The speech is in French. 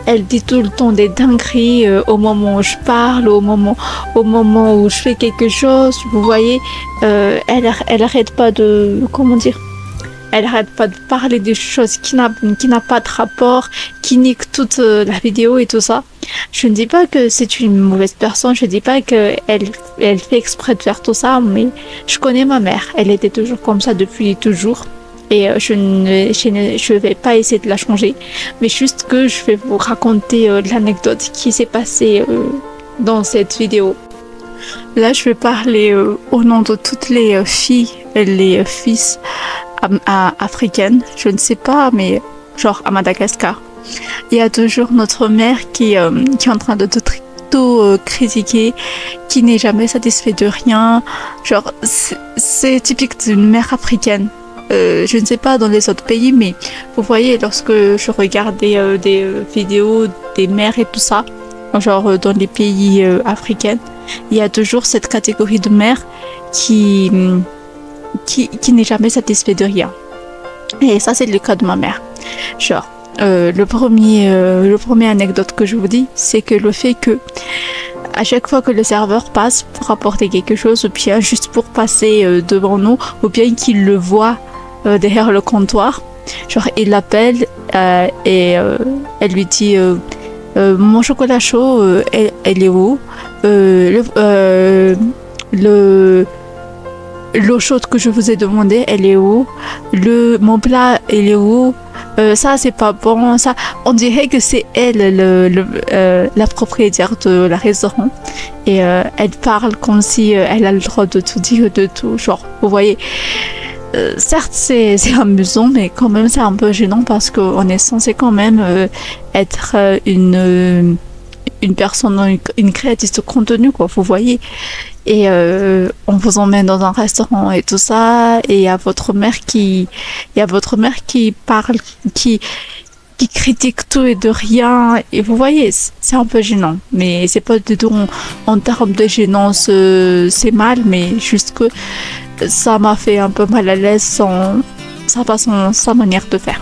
elle dit tout le temps des dingueries au moment où je parle, au moment où je fais quelque chose. Vous voyez, elle arrête pas de, comment dire, elle arrête pas de parler des choses qui n'a pas de rapport, qui nique toute la vidéo et tout ça. Je ne dis pas que c'est une mauvaise personne, je ne dis pas qu'elle elle fait exprès de faire tout ça, mais je connais ma mère. Elle était toujours comme ça depuis toujours. Et je vais pas essayer de la changer, mais juste que je vais vous raconter l'anecdote qui s'est passée dans cette vidéo. Là, je vais parler au nom de toutes les filles et les fils africaines. Je ne sais pas, mais genre à Madagascar. Il y a toujours notre mère qui est en train de tout critiquer, qui n'est jamais satisfait de rien. Genre, c'est typique d'une mère africaine. Je ne sais pas dans les autres pays, mais vous voyez, lorsque je regardais des vidéos des mères et tout ça, genre dans les pays africains, il y a toujours cette catégorie de mères qui n'est jamais satisfait de rien. Et ça, c'est le cas de ma mère. Genre, le premier anecdote que je vous dis, c'est que le fait que à chaque fois que le serveur passe pour apporter quelque chose, ou bien juste pour passer devant nous, ou bien qu'il le voit derrière le comptoir, genre il l'appelle et elle lui dit mon chocolat chaud, elle est où, l'eau chaude que je vous ai demandé, elle est où, mon plat, elle est où, ça c'est pas bon, ça on dirait que c'est elle la propriétaire de la restaurant et elle parle comme si elle a le droit de tout dire, de tout, genre vous voyez. Certes, c'est amusant, mais quand même, c'est un peu gênant parce qu'on est censé quand même être une personne, une créatrice de contenu, quoi, vous voyez. Et on vous emmène dans un restaurant et tout ça, et il y a votre mère qui parle, qui critique tout et de rien, et vous voyez, c'est un peu gênant. Mais c'est pas du tout en termes de gênance, c'est mal, mais juste que ça m'a fait un peu mal à l'aise sa manière de faire.